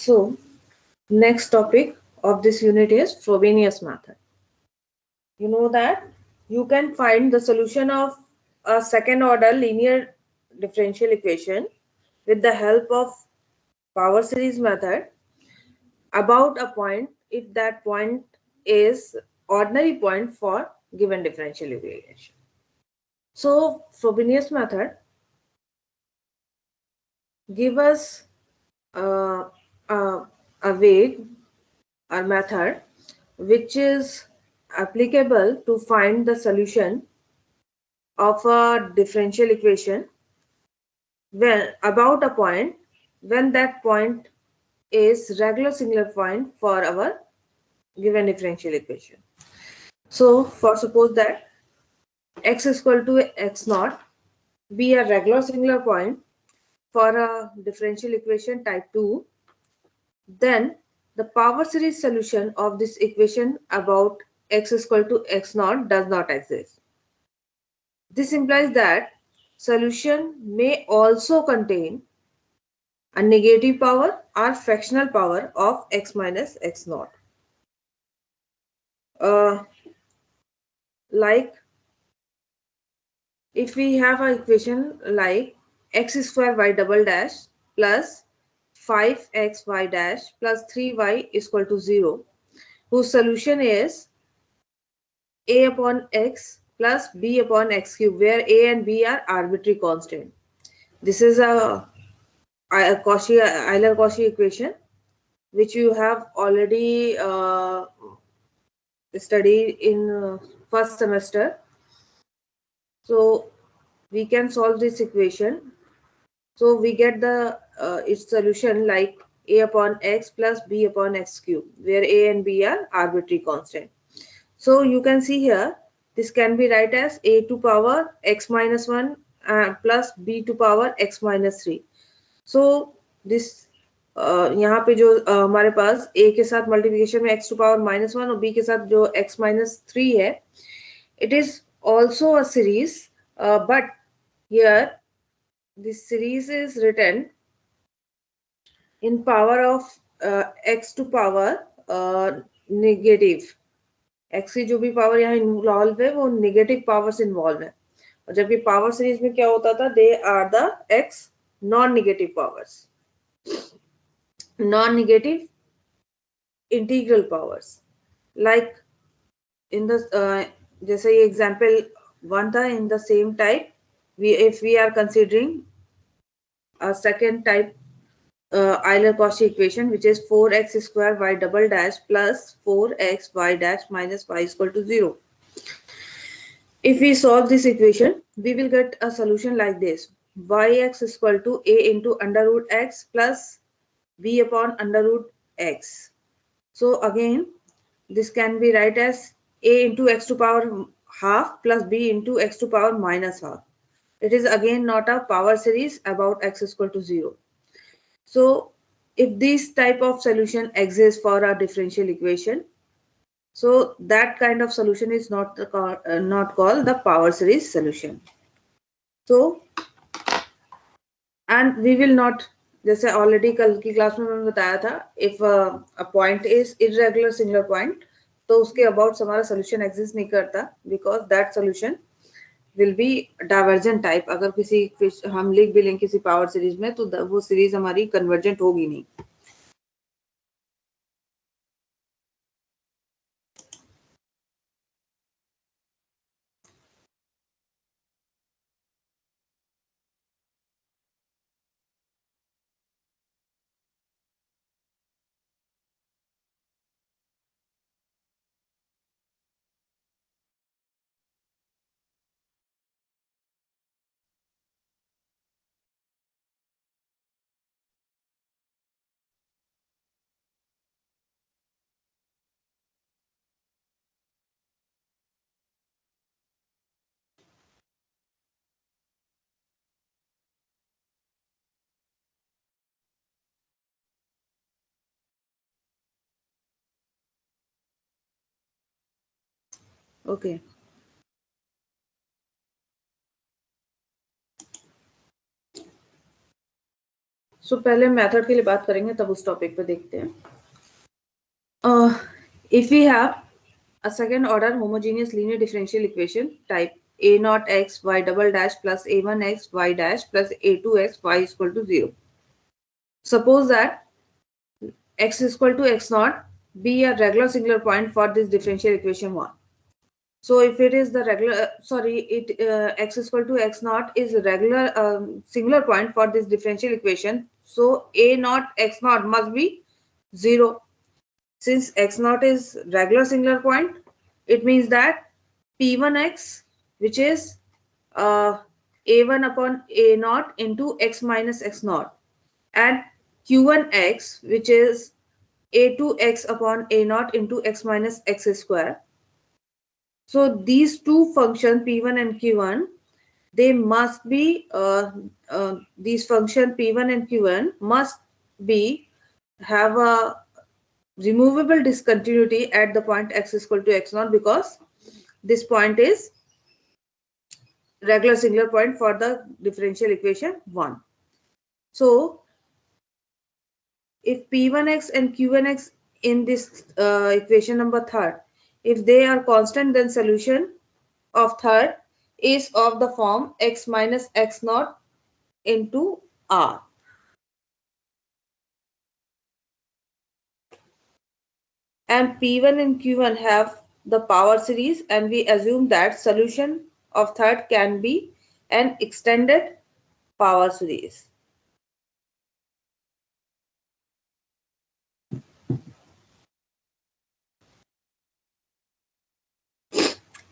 So, next topic of this unit is Frobenius method. You know that you can find the solution of a second order linear differential equation with the help of power series method about a point if that point is ordinary point for given differential equation. So Frobenius method give us uh, uh, a way or method which is applicable to find the solution of a differential equation when about a point when that point is regular singular point for our given differential equation. So for suppose that x is equal to x naught be a regular singular point for a differential equation type 2, then the power series solution of this equation about x is equal to x naught does not exist. This implies that solution may also contain a negative power or fractional power of x minus x naught. Like if we have an equation like x square y double dash plus 5xy dash plus 3y is equal to 0, whose solution is a upon x plus b upon x cube, where a and b are arbitrary constant. This is a Euler-Cauchy equation which you have already studied in first semester. So we can solve this equation. So we get the its solution like a upon x plus b upon x cube, where a and b are arbitrary constant. So you can see here this can be write as a to power x minus 1 plus b to power x minus 3. So this यहाँ पे जो हमारे पास a के साथ multiplication में x to power minus 1 और b के साथ जो x minus 3 है, it is also a series, but here this series is written in power of x to power negative. x की जो भी पावर यहाँ इन्वॉल्व है वो नेगेटिव पावर्स इन्वॉल्व है, और जबकि पावर सीरीज में क्या होता था, they are the x non negative powers, non negative integral powers. Like in the जैसे ये एग्जांपल 1 था, in the same type if we are considering a second type Euler-Cauchy equation, which is 4x square y double dash plus 4x y dash minus y is equal to 0. If we solve this equation, we will get a solution like this: yx is equal to a into under root x plus b upon under root x. So again, this can be write as a into x to power half plus b into x to power minus half. It is again not a power series about x is equal to 0. So if this type of solution exists for a differential equation, so that kind of solution is not called the power series solution. So and we will not, जैसे already कल की class में मैंने बताया था, if a point is irregular singular point, तो उसके about हमारा solution exist नहीं करता, because that solution will be divergent type. अगर किसी हम लिख भी लें किसी पावर सीरीज में, तो वो सीरीज हमारी कन्वर्जेंट होगी नहीं. ओके सो पहले मेथड के लिए बात करेंगे, तब उस टॉपिक पे देखते हैं. If we have a second order homogeneous linear differential equation type a naught x y double dash plus a1 x y dash plus a2 x y is equal to 0. Suppose that x is equal to x naught be a regular singular point for this differential equation 1. So if it is the regular, x is equal to x naught is a regular singular point for this differential equation. So a naught x naught must be 0. Since x naught is regular singular point, it means that p1x, which is a1 upon a naught into x minus x naught, and q1x, which is a2x upon a naught into x minus x square. So these two functions p1 and q1, they must be these function p1 and q1 must be have a removable discontinuity at the point x is equal to x naught, because this point is regular singular point for the differential equation 1. So if p1x and q1x in this equation number third, if they are constant, then solution of third is of the form x minus x naught into r. And p1 and q1 have the power series, and we assume that solution of third can be an extended power series.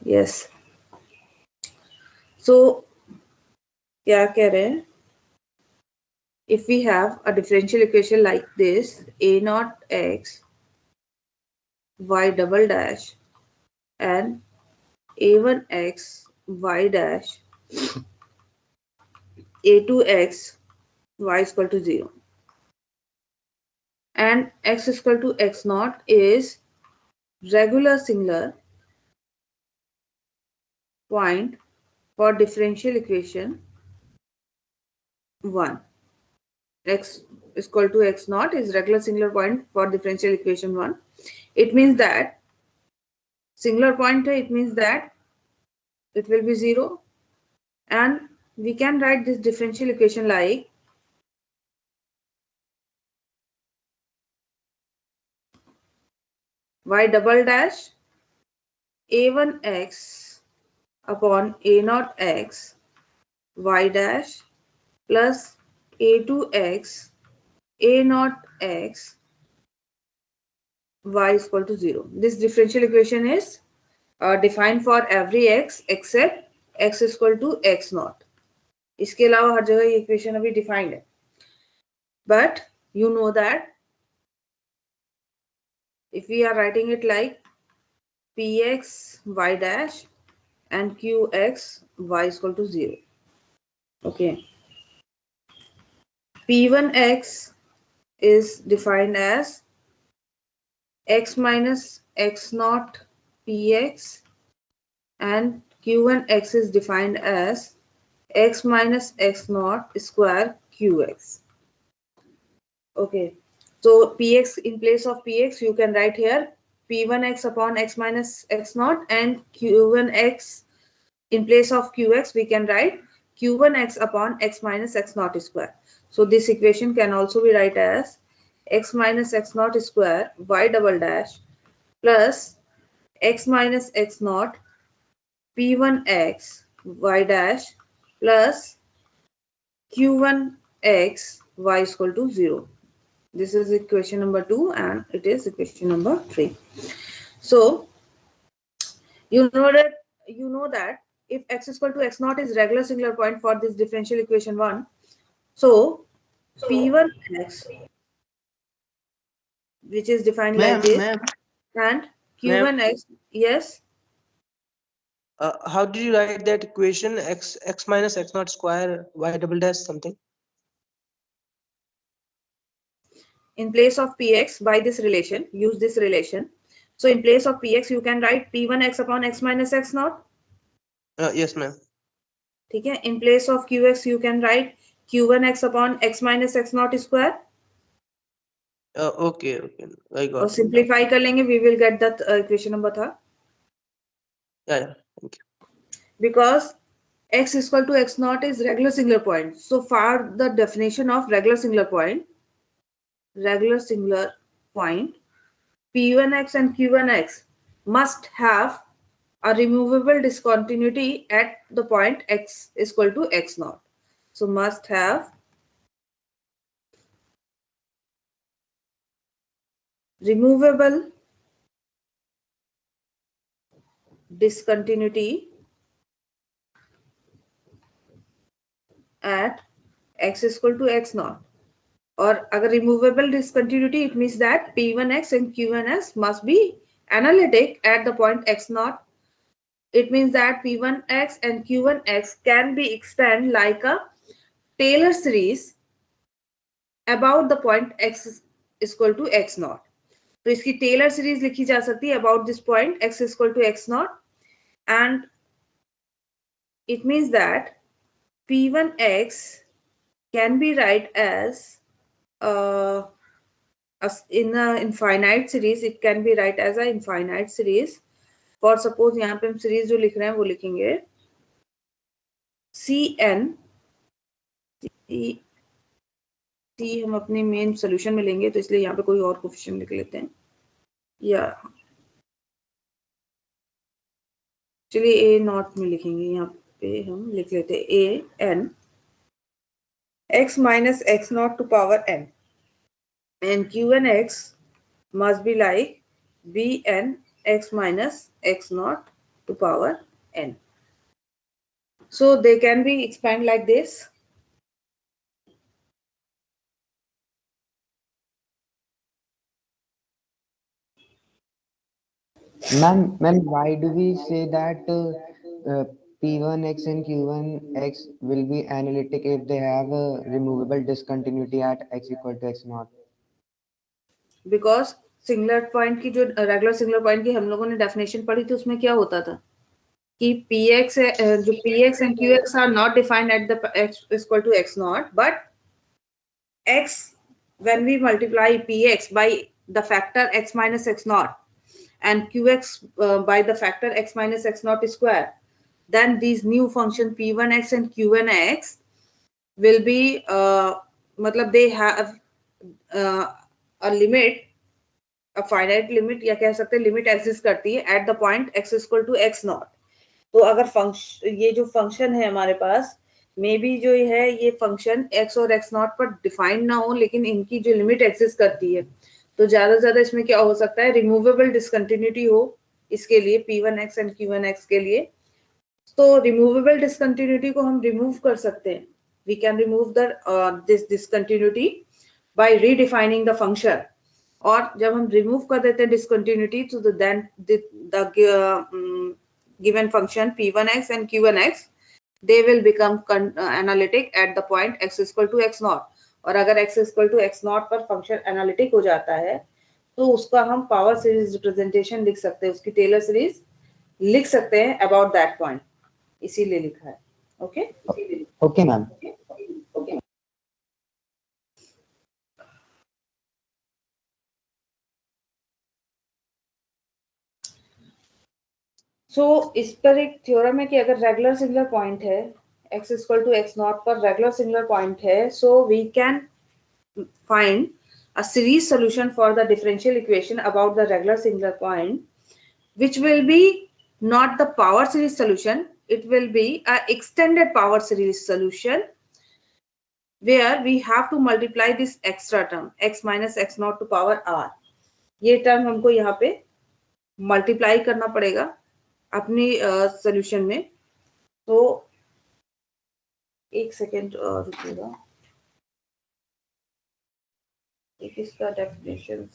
Yes. So क्या कह रहे हैं? If we have a differential equation like this, a naught x y double dash and a1 x y dash a2 x y is equal to 0, and x is equal to x naught is regular singular point for differential equation 1. X is equal to x naught is regular singular point for differential equation 1. It means that singular point, it means that it will be 0, and we can write this differential equation like y double dash a1 x upon a naught x y dash plus a2 x a naught x y is equal to 0. This differential equation is defined for every x except x is equal to x naught. इसके अलावा हर जगह ये equation अभी defined है. But you know that if we are writing it like px y dash and qx y is equal to 0. Okay. p1x is defined as x minus x naught px, and q1x is defined as x minus x naught square qx. Okay, so px, in place of px you can write here p1x upon x minus x naught, and q1x in place of qx we can write q1x upon x minus x naught square. So this equation can also be write as x minus x naught square y double dash plus x minus x naught p1x y dash plus q1x y is equal to 0. This is equation number 2, and it is equation number 3. So you know that if x is equal to x naught is regular singular point for this differential equation 1, so p1x, which is defined like this, and q1x, yes. How did you write that equation? X minus x naught square y double dash something. In place of px, by this relation, use this relation. So in place of px you can write p1x upon x minus x naught. Yes, ma'am. ठीक है. In place of qx you can write q1x upon x minus x naught square. Okay, okay. I और got it. Simplify कर लेंगे, we will get that equation number था. Yeah, yeah. Thank you. Because x is equal to x naught is regular singular point. So far the definition of regular singular point p1x and q1x must have a removable discontinuity at the point x is equal to x naught. So must have removable discontinuity at x is equal to x naught. और अगर removable discontinuity, it means that p1x and q1x must be analytic at the point x naught. It means that p1x and q1x can be expanded like a Taylor series about the point x is equal to x naught. तो इसकी Taylor series लिखी जा सकती है about this point x is equal to x naught, and it means that p1x can be write as in a infinite series. It can be write as a infinite series. For suppose यहाँ पे हम series जो लिख रहे हैं वो लिखेंगे cn c हम अपने मेन सोल्यूशन में लेंगे तो इसलिए यहाँ पे कोई और कोफिशिएंट लिख लेते हैं. या चलिए a नॉट में लिखेंगे, यहाँ पे हम लिख लेते हैं a n x minus x naught to power n, and q and x must be like b n x minus x naught to power n. So they can be expanded like this. Ma'am, why do we say that P1x and Q1x will be analytic if they have a removable discontinuity at x equal to x naught? Because singular point की जो regular singular point की हम लोगों ने definition पढ़ी थी उसमें क्या होता था कि px जो px and qx are not defined at the x is equal to x naught, but x when we multiply px by the factor x minus x naught and qx by the factor x minus x naught square, then these new function p1x and q1x will be मतलब they have a limit, a finite limit, या कह सकते हैं limit exist करती है at the point x equal to x naught. तो अगर function ये जो फंक्शन है हमारे पास मे बी जो है ये फंक्शन x और x नॉट पर डिफाइंड ना हो, लेकिन इनकी जो लिमिट एग्जिस्ट करती है तो ज्यादा से ज्यादा इसमें क्या हो सकता है रिमूवेबल डिसकंटिन्यूटी हो इसके लिए p1x एंड q1x के लिए. तो रिमूवेबल डिसकंटिन्यूटी को हम रिमूव कर सकते हैं. We can remove the this discontinuity by redefining the function. और जब हम रिमूव कर देते हैं डिसकंटिन्यूटी तो then the given function p1x and q1x they will become analytic at the point x is equal to x naught. और अगर x is equal to x naught पर फंक्शन एनालिटिक हो जाता है तो उसका हम पावर सीरीज रिप्रेजेंटेशन लिख सकते हैं, उसकी टेलर सीरीज लिख सकते हैं अबाउट दैट पॉइंट, इसीलिए लिखा है. Okay Okay, ma'am. सो इस पर एक थ्योरम है कि अगर रेगुलर सिंगुलर पॉइंट है x equal to x naught पर रेगुलर सिंगुलर पॉइंट है, so we can find a series solution for the differential equation about the regular singular point, which will be not the power series solution, it will be a extended power series solution where we have to multiply this extra term x minus x naught to power r. ये term हमको यहाँ पे multiply करना पड़ेगा अपनी solution में. तो एक सेकेंड रुकिएगा, एक इसका definition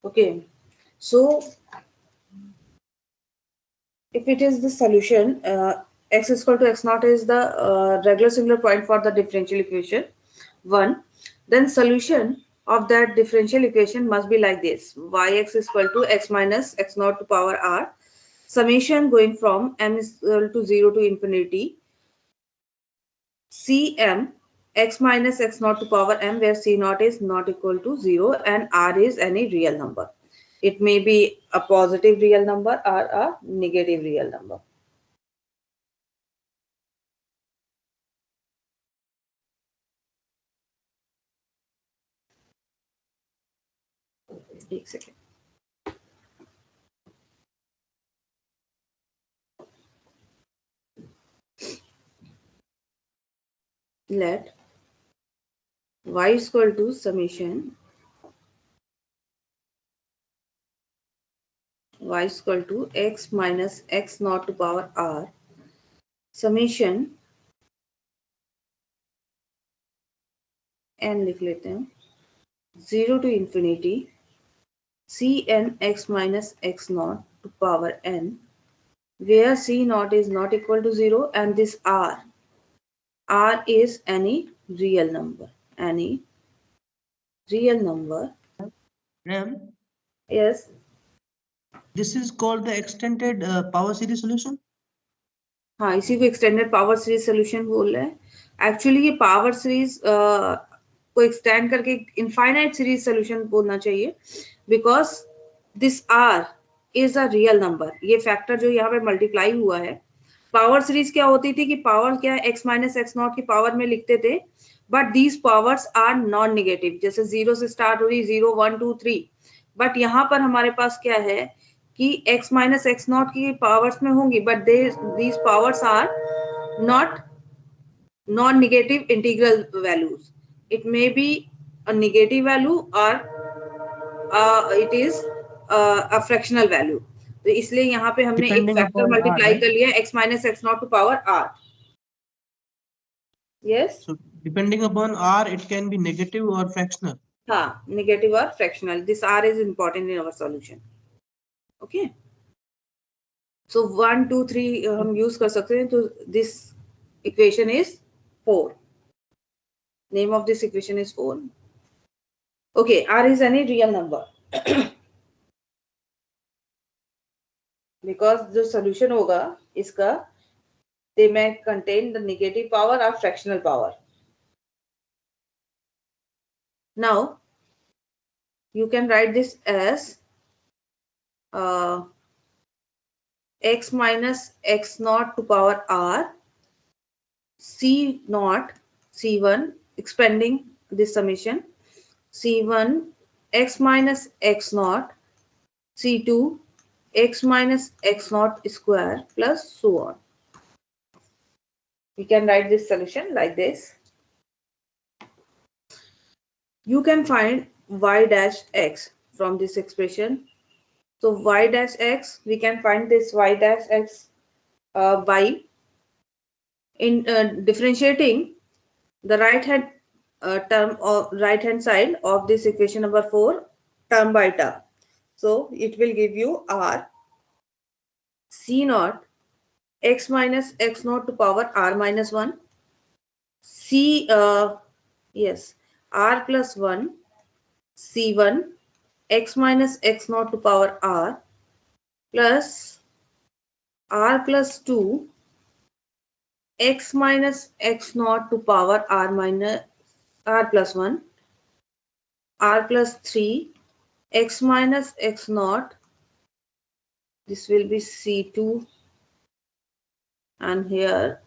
Okay, so if it is the solution, x is equal to x naught is the regular singular point for the differential equation 1, then solution of that differential equation must be like this: yx is equal to x minus x naught to power r, summation going from m is equal to 0 to infinity, cm x minus x naught to power m, where c naught is not equal to 0 and r is any real number. It may be a positive real number or a negative real number. एक second. Let y is equal to summation y is equal to x minus x naught to power r, summation n लिख लेते हैं, 0 to infinity cn x minus x naught to power n, where c naught is not equal to 0 and this r is any real number, any real number. Ma'am, Yes, this is called the extended power series solution. हाँ, इसी को extended power series solution बोल रहे हैं। Actually ये power series को extend करके infinite series solution बोलना चाहिए, because this r is a real number. ये फैक्टर जो यहाँ पे मल्टीप्लाई हुआ है, पावर सीरीज क्या होती थी कि पावर क्या एक्स माइनस एक्स नॉट की पावर में लिखते थे, but these powers are non negative, जैसे 0 से स्टार्ट हो रही 0 1 2 3, बट यहाँ पर हमारे पास क्या है कि x माइनस एक्स नॉट की पावर्स में होंगी, but these powers are not non negative integral values. It may be a negative value और it is a fractional value. तो इसलिए यहाँ पे हमने एक Depending factor upon R, multiply right? कर लिया x minus x not to power r. Yes, So depending upon R, it can be negative or fractional. हाँ, नेगेटिव और fractional, this r is important in our solution. Okay, so 1 2 3 हम use कर सकते हैं। तो this equation is 4. Name of this equation is 4. Okay, r is any real number because जो solution होगा इसका, they may contain the negative power or fractional power. Now you can write this as x minus x naught to power r, c naught c1, expanding this summation, c1 x minus x naught, c2 x minus x naught square plus so on. We can write this solution like this. You can find y dash x from this expression. So y dash x, we can find this y dash x by in differentiating the right hand term or right hand side of this equation number 4 term by term. So it will give you r c naught x minus x naught to power r minus 1, c yes, r plus 1 c1 x minus x naught to power r plus r plus 2 x minus x naught to power r minus r plus 1, r plus 3 x minus x naught, this will be c2, and here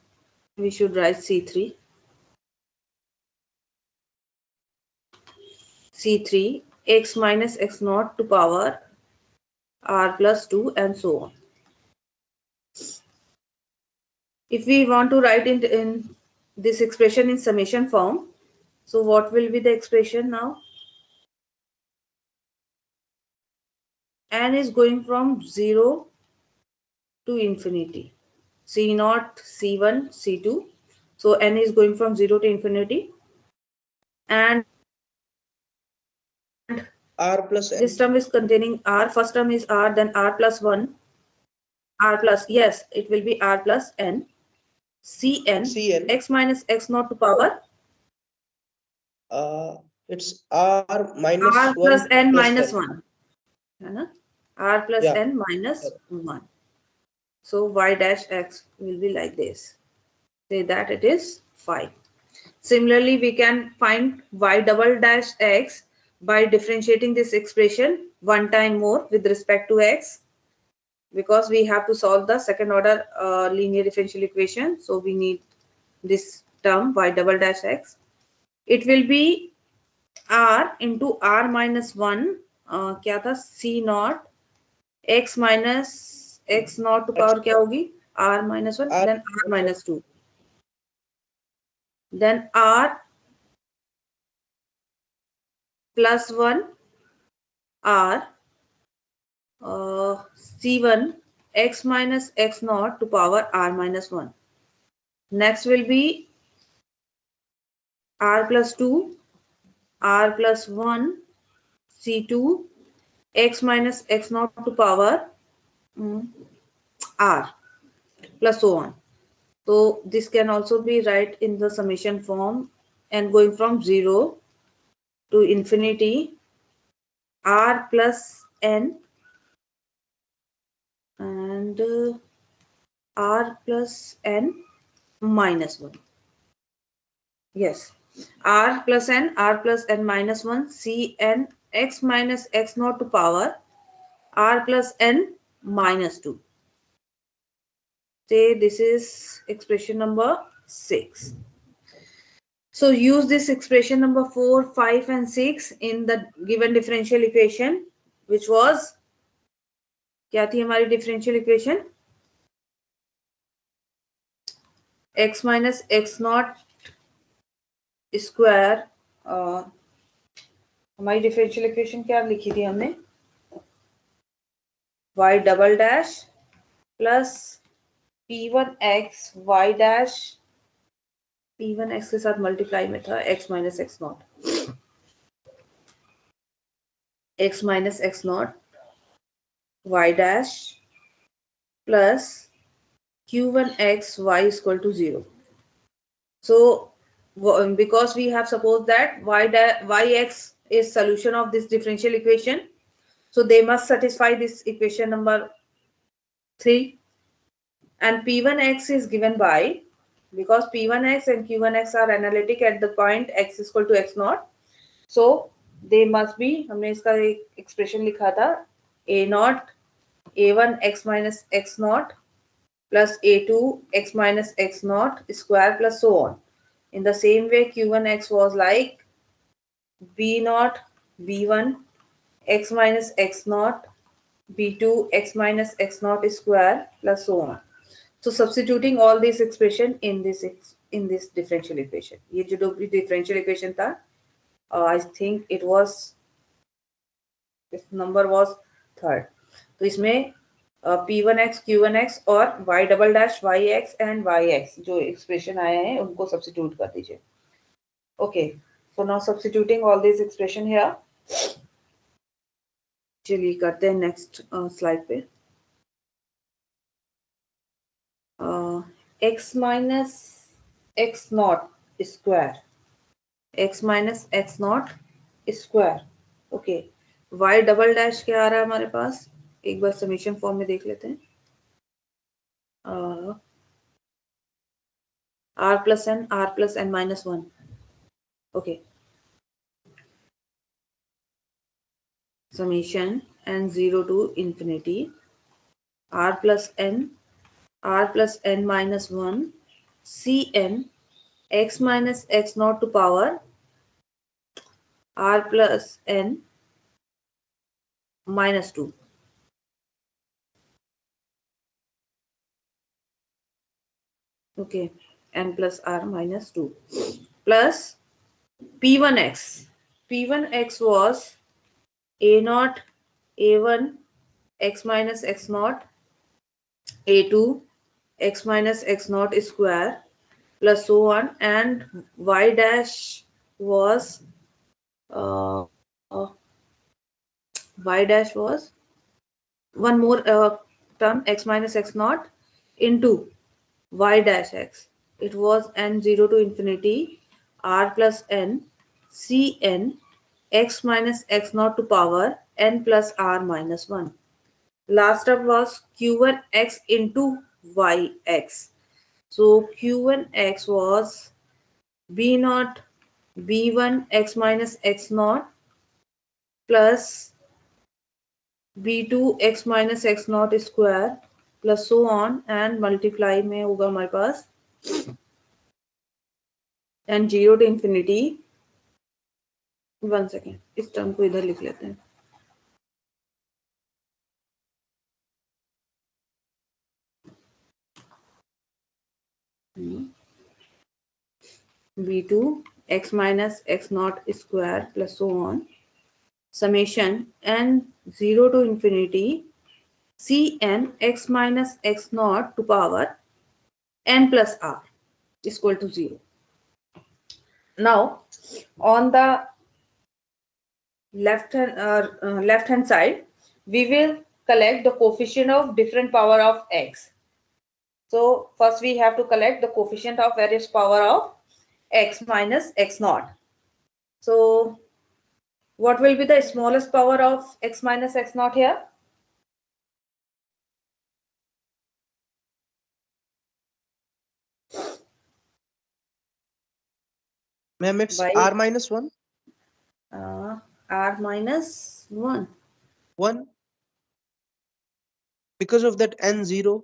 we should write c3, c3 x minus x naught to power r plus 2 and so on. If we want to write in this expression in summation form, so what will be the expression now? N is going from 0 to infinity, c naught c1 c2, so n is going from 0 to infinity, and R plus N. This term is containing R. First term is R, then R plus 1. R plus, yes, it will be R plus N. Cn, Cn. x minus x naught to power It's R minus R 1 plus n plus minus 1. 1. है ना? R plus Yeah. n minus 1. So y dash x will be like this. Say that it is 5. Similarly, we can find y double dash x by differentiating this expression one time more with respect to x, because we have to solve the second order linear differential equation. So we need this term y double dash x. It will be r into r minus 1 क्या था c naught x minus x naught to power क्या होगी r minus 1 then r minus 2 then r plus 1 r c1 x minus x naught to power r minus 1. Next will be r plus 2 r plus 1 c2 x minus x naught to power r plus so on. So this can also be write in the summation form and going from 0 to infinity r plus n and r plus n minus 1. Yes, r plus n minus 1 c n x minus x naught to power r plus n minus 2. Say this is expression number 6. So use this expression number 4, 5 and 6 in the given differential equation, which was क्या थी हमारी differential equation? X minus x naught square. हमारी differential equation क्या लिखी थी हमने? Y double dash plus P1x y dash P1x के साथ multiply में था x minus x naught. X minus x naught y dash plus q1x y is equal to 0. So because we have supposed that yx is solution of this differential equation, so they must satisfy this equation number 3, and p1x is given by, because p1x and q1x are analytic at the point x is equal to x naught, so they must be, हमने इसका एक expression लिखा था a naught a1 x minus x naught plus a2 x minus x naught square plus so on. In the same way, q1x was like b naught b1 x minus x naught b2 x minus x naught square plus so on. So substituting all these expression in this differential equation. ये जो differential equation था, I think it was, this number was third. तो इसमें p1x q1x और y double dash yx and yx जो expression आए हैं उनको substitute कर दीजिए. Okay, so now substituting all these expression here. चलिए करते हैं next slide पे. X minus x naught square. X minus x naught square. Okay, y double dash क्या आ रहा है हमारे पास? एक बार समीशन फॉर्म में देख लेते हैं. r plus n minus 1. Okay. Summation and 0 to infinity r plus n minus 1 cn x minus x naught to power r plus n minus 2. Okay, n plus r minus 2 plus p1x. P1x was a naught a1 x minus x naught a2 x minus x naught square plus so on, and y dash was y dash was one more term x minus x naught into y dash x. It was n0 to infinity r plus n cn x minus x naught to power n plus r minus 1. Last up was q1 x into yx. So q1 x was b naught b1 x minus x naught plus b2 x minus x naught square plus so on and multiply में होगा हमारे पास and 0 to infinity. 1 second, इस term को इधर लिख लेते हैं. b2 x minus x naught square plus so on summation n 0 to infinity cn x minus x naught to power n plus r is equal to 0. Now on the left hand side we will collect the coefficient of different power of x. So first we have to collect the coefficient of various power of x minus x naught. So what will be the smallest power of x minus x naught here? Ma'am, it's By r minus 1. R minus 1. 1. Because of that n0.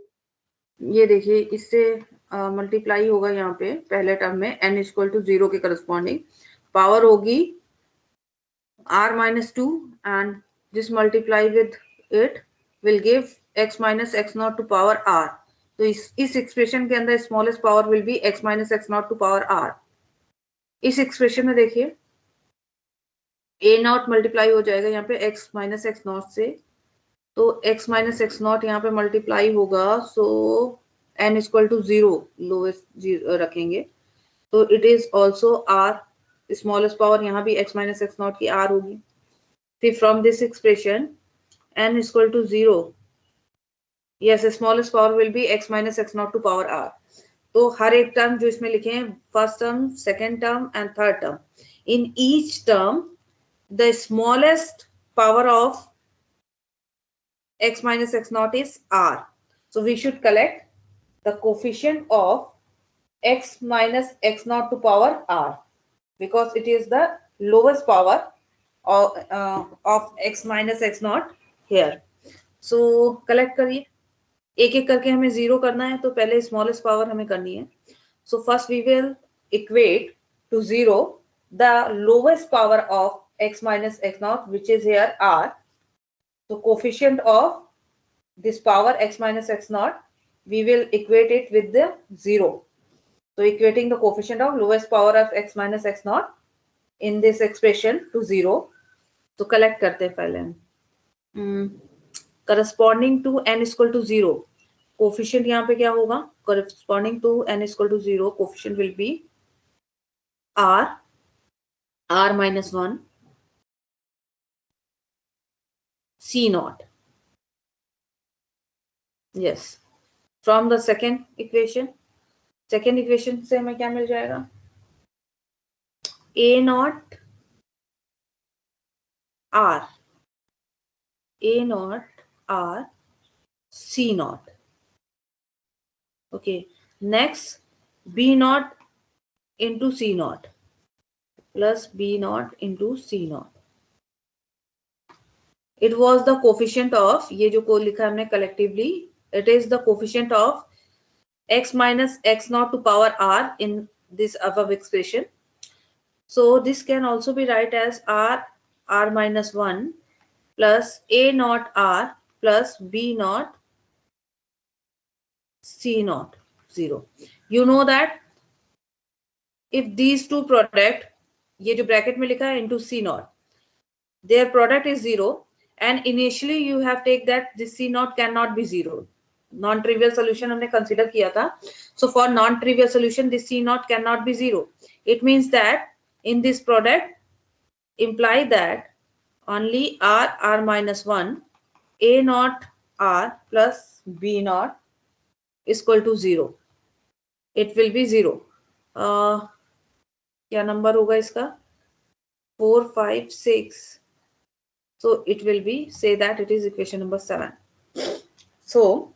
ये देखिए इससे multiply होगा यहाँ पे पहले term में n equal to 0 के corresponding power होगी r minus 2 and this multiply with it will give x minus x naught to power r. तो इस एक्सप्रेशन के अंदर smallest power will be x minus x naught to power r. इस expression में देखिए a not multiply हो जाएगा यहाँ पे x minus x naught से, तो x minus x naught यहाँ पे मल्टीप्लाई होगा, सो n इक्वल टू 0 लोएस्ट रखेंगे, तो it is also r. Smallest power यहाँ भी x minus x naught की r होगी. फिर from this expression n equal to 0, yes smallest power will be x minus x naught to power r. तो हर एक टर्म जो इसमें लिखे हैं, first term, second term and third term, in each term the smallest power of x minus x naught is r. So we should collect the coefficient of x minus x naught to power r because it is the lowest power of x minus x naught here. So collect करिए, एक एक करके हमें zero करना है, तो पहले smallest power हमें करनी है. So first we will equate to 0 the lowest power of x minus x naught, which is here r. So coefficient of this power x minus x naught, we will equate it with the 0. So equating the coefficient of lowest power of x minus x naught in this expression to 0. तो collect करते हैं पहले. Corresponding to n is equal to 0, coefficient यहाँ पे क्या होगा? Corresponding to n is equal to 0, coefficient will be r minus 1 c naught. Yes, from the second equation से हमें क्या मिल जाएगा? a naught r c naught. Okay, next b naught into c naught plus b naught into c naught. It was the coefficient of, ये जो को लिखा हमने collectively, it is the coefficient of x minus x naught to power r in this above expression. So this can also be write as r minus 1 plus a naught r plus b naught c naught 0. You know that if these two product, ये जो bracket में लिखा है into c naught, their product is 0, and initially you have take that this c naught cannot be 0. Non-trivial solution हमने consider किया था. So for non-trivial solution, this c naught cannot be 0. It means that in this product imply that only r minus 1, a naught r plus b naught is equal to 0. It will be 0. क्या number होगा इसका? 4, 5, 6. So it will be, say that it is equation number 7. So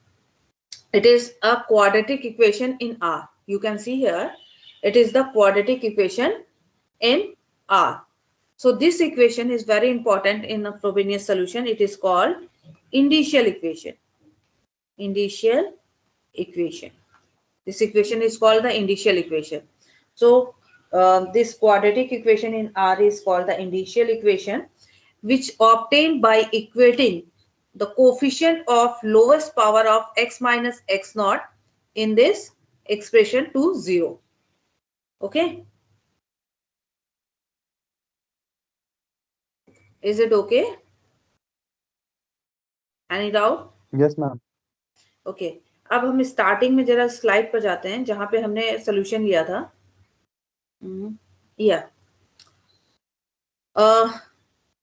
it is a quadratic equation in R. You can see here, it is the quadratic equation in R. So this equation is very important in a Frobenius solution. It is called indicial equation. Indicial equation. This equation is called the indicial equation. So this quadratic equation in R is called the indicial equation, which obtained by equating the coefficient of lowest power of x minus x naught in this expression to 0. Okay? Is it okay? Any doubt? Yes, ma'am. Okay अब हम starting में जरा slide पर जाते हैं जहां पे हमने सोल्यूशन लिया था. या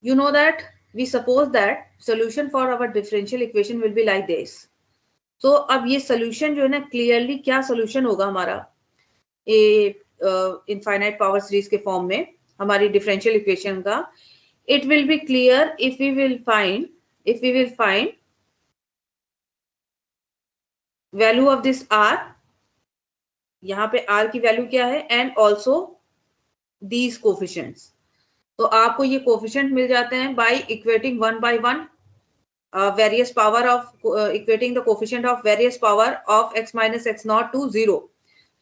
you know that we suppose that solution for our differential equation will be like this. So अब ये solution जो है ना क्लियरली क्या solution होगा हमारा इनफाइनाइट पावर सीरीज के फॉर्म में हमारी डिफरेंशियल इक्वेशन का. It will be clear if we will find value of this r. यहाँ पे आर की वैल्यू क्या है एंड ऑल्सो दीज कोफिशिएंट्स. तो आपको ये कोफिशिएंट मिल जाते हैं by equating 1 by 1 various power of equating the coefficient of various power of x minus x naught to 0.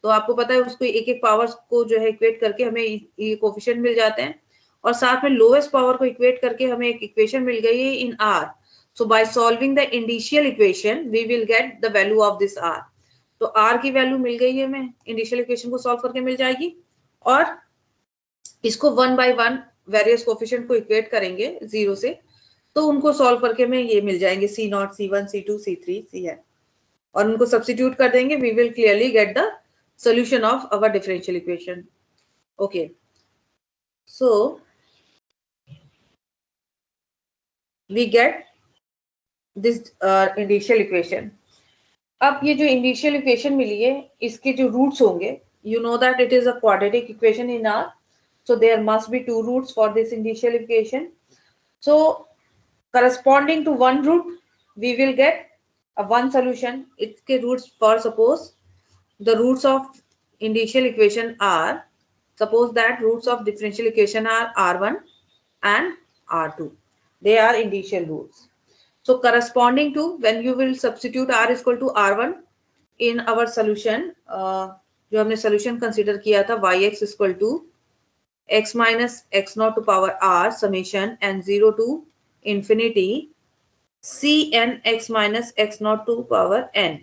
तो आपको पता है उसको एक एक पावर्स को जो है इक्वेट करके हमें ये कोफिशिएंट मिल जाते हैं और साथ में लोएस्ट पावर को इक्वेट करके हमें एक इक्वेशन मिल गई है in r. So by solving the indicial equation we will get the value of this r. तो आर की वैल्यू मिल गई है हमें इंडिशियल इक्वेशन को सॉल्व करके मिल जाएगी और इसको 1 by 1 वेरियस कोफिशिएंट को इक्वेट करेंगे 0 से तो उनको सॉल्व करके हमें ये मिल जाएंगे C0, C1, C2, C3, Cn और उनको सब्स्टिट्यूट कर देंगे. We will clearly get the solution of our differential equation. Okay, so we get this initial equation. अब ये जो initial equation मिली है इसके जो roots होंगे, you know that it is a quadratic equation in R, so there must be 2 roots for this initial equation. So corresponding to one root we will get a one solution. इसके roots, for suppose the roots of initial equation are, suppose that roots of differential equation are r1 and r2. They are initial roots. So corresponding to, when you will substitute r is equal to r1 in our solution, जो हमने solution consider किया था yx is equal to x minus x naught to power r summation and 0 to infinity cn x minus x naught to power n.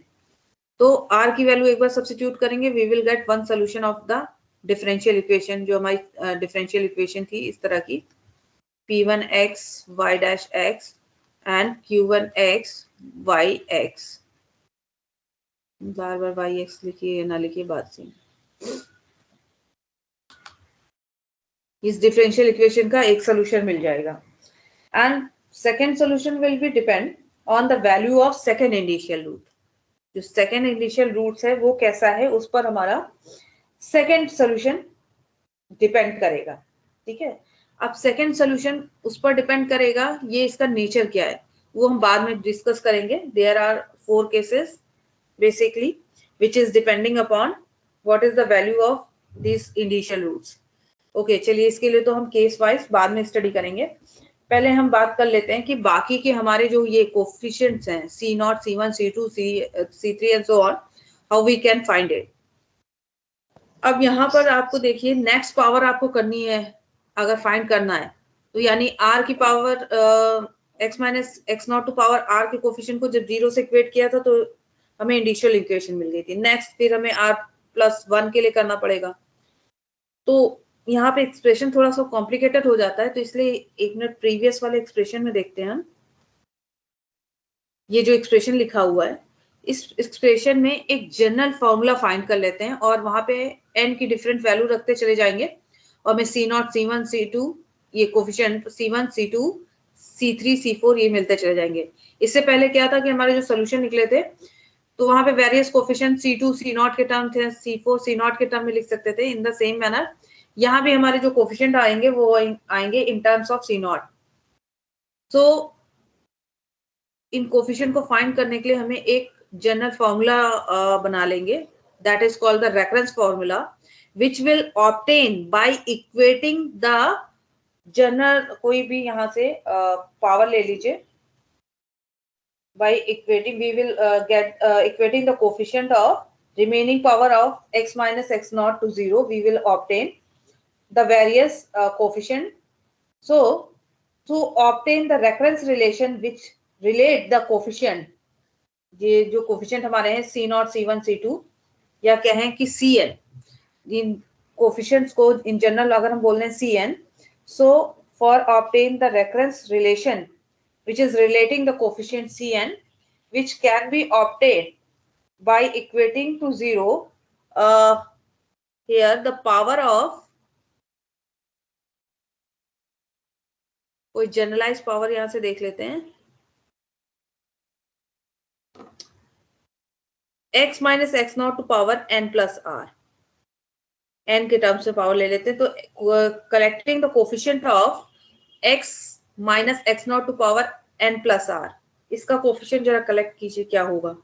तो r की value एक बार substitute करेंगे we will get one solution of the differential equation जो हमारी differential equation थी इस तरह की p1x y dash x and q1x yx. Bar bar yx लिखिए ना लिखिए बात से. इस डिफरेंशियल इक्वेशन का एक सोल्यूशन मिल जाएगा and second solution will be depend on the value of second initial root. जो सेकेंड इनिशियल रूट्स है वो कैसा है उस पर हमारा सेकेंड सोल्यूशन डिपेंड करेगा. ठीक है, अब सेकेंड सोल्यूशन उस पर डिपेंड करेगा ये इसका नेचर क्या है वो हम बाद में डिस्कस करेंगे. There are 4 cases basically which is depending upon what is the value of this initial roots. Okay, चलिए इसके लिए तो हम केस वाइज बाद में स्टडी करेंगे. पहले हम बात कर लेते हैं कि बाकी के हमारे जो ये कोफिशिएंट्स हैं C0, C1, C2, C3 and so on, how we can find it. अब यहाँ पर आपको देखिए नेक्स्ट पावर आपको करनी है अगर फाइंड करना है तो यानी r की power x minus x naught to power r के कोफिशिएंट को जब 0 से इक्वेट किया था तो हमें इंडिशियल इक्वेशन मिल गई थी. नेक्स्ट फिर हमें r+1 के लिए करना पड़ेगा. तो यहाँ पे एक्सप्रेशन थोड़ा सा कॉम्प्लिकेटेड हो जाता है तो इसलिए एक मिनट प्रीवियस वाले एक्सप्रेशन में देखते हैं. ये जो एक्सप्रेशन लिखा हुआ है इस एक्सप्रेशन में एक जनरल फॉर्मूला फाइंड कर लेते हैं और वहां पे n की डिफरेंट वैल्यू रखते चले जाएंगे और मैं C0, C1, C2 ये coefficient C1, C2, C3 C4 ये मिलते चले जाएंगे। इससे पहले क्या था कि हमारे जो सोल्यूशन निकले थे तो वहां पे वेरियस कोफिशिएंट C2 C0 के टर्म थे, C4 C0 के टर्म में लिख सकते थे। इन द सेम मैनर यहाँ भी हमारे जो कोफिशिएंट आएंगे वो आएंगे in terms of C0। So in coefficient को फाइंड करने के लिए हमें एक जनरल फॉर्मूला बना लेंगे, that is called the reference formula, which will obtain bye equating the general, कोई भी यहाँ से पावर ले लीजिए, by equating we will get equating the coefficient of remaining power of x minus x naught to 0, we will obtain the various coefficient. So to obtain the reference relation which relate the coefficient, ये जो coefficient हमारे हैं C0 C1 C2 या कहें कि Cn, इन coefficients को in general अगर हम बोल रहे हैं Cn, so for obtain the reference relation which is relating the coefficient Cn, which can be obtained by equating to 0 here the power of, कोई जनरलाइज पावर यहां से देख लेते हैं, x minus x not to power n plus r, n के terms में power ले लेते हैं। तो collecting the coefficient of x minus x not to power n plus r, इसका कोफिशिएंट जरा कलेक्ट कीजिए क्या होगा।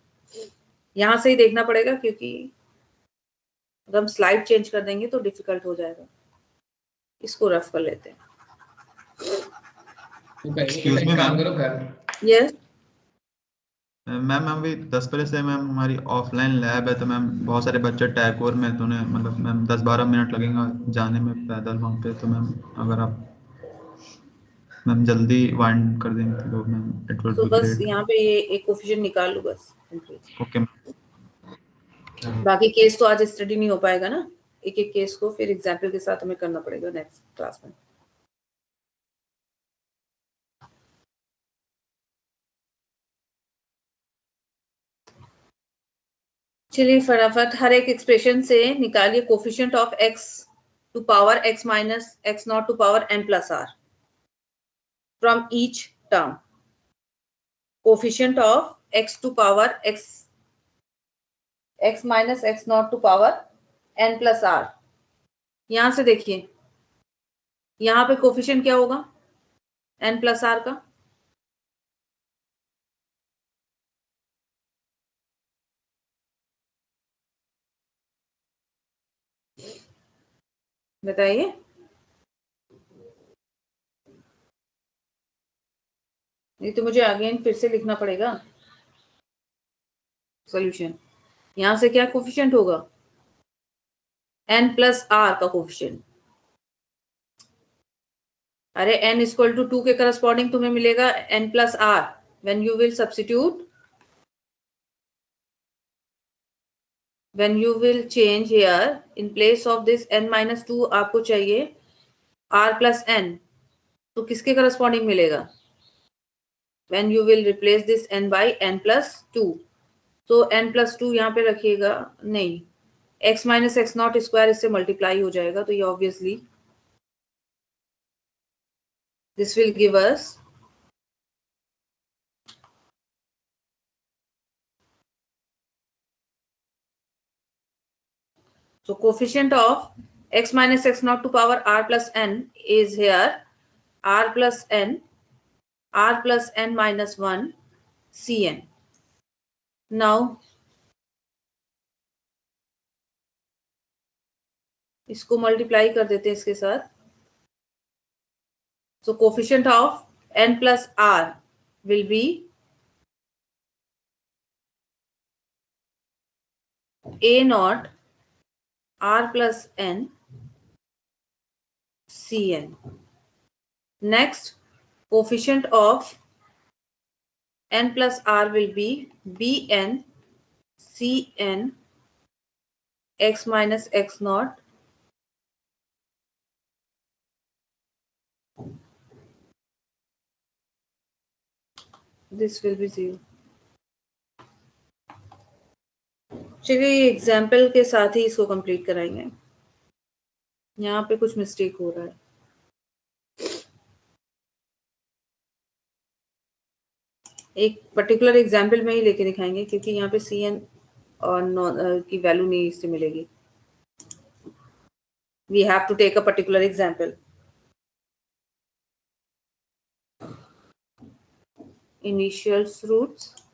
यहां से ही देखना पड़ेगा क्योंकि अगर हम स्लाइड चेंज कर देंगे तो डिफिकल्ट हो जाएगा। इसको रफ कर लेते हैं। Excuse me ma'am. Yes ma'am अभी 10 बजे से मैम हमारी ऑफलाइन लैब है, तो मैम बहुत सारे बच्चे टैकोर में, तो उन्हें मतलब मैम 10-12 मिनट लगेगा जाने में पैदल वहाँ पे। तो मैम अगर आप मैम जल्दी वाइंड कर देंगे तो मैम इट वुड तो बी बस ग्रेट। यहाँ पे ये एक कोफिशिएंट निकाल लो बस। ओके बाकी केस तो आज स्टडी नहीं हो पाएगा ना, एक एक केस को फिर एग्जाम्पल के साथ हमें करना पड़ेगा नेक्स्ट क्लास में। चलिए फटाफट हर एक एक्सप्रेशन से निकालिए coefficient of x to power x minus x not to power n plus r from each term. Coefficient of x to power x minus x not to power n plus r, यहां से देखिए यहाँ पे coefficient क्या होगा n plus r का, बताइए। नहीं तो मुझे अगेन फिर से लिखना पड़ेगा सॉल्यूशन। यहां से क्या कोफिशिएंट होगा n प्लस r का कोफिशिएंट। अरे n इक्वल टू 2 के करस्पॉन्डिंग तुम्हें मिलेगा n plus r when you will substitute, when you will change here in place of this n minus 2 आपको चाहिए r plus n, तो किसके करस्पॉन्डिंग मिलेगा when you will replace this n by n plus 2, तो n plus 2 यहाँ पे रखिएगा, नहीं x minus x not square इससे मल्टीप्लाई हो जाएगा, तो ये obviously this will give us so coefficient of x minus x naught to power r plus n is here r plus n minus 1 cn. Now इसको multiply कर देते हैं इसके साथ। So coefficient of n plus r will be a naught r plus n cn. Next, coefficient of n plus r will be bn cn x minus x naught this will be 0. चलिए example के साथ ही इसको complete कराएंगे। यहाँ पे कुछ mistake हो रहा है। एक पर्टिकुलर एग्जाम्पल में ही लेके दिखाएंगे क्योंकि यहाँ पे सी एन और की वैल्यू नहीं इससे मिलेगी. We have to take a particular example. Initial roots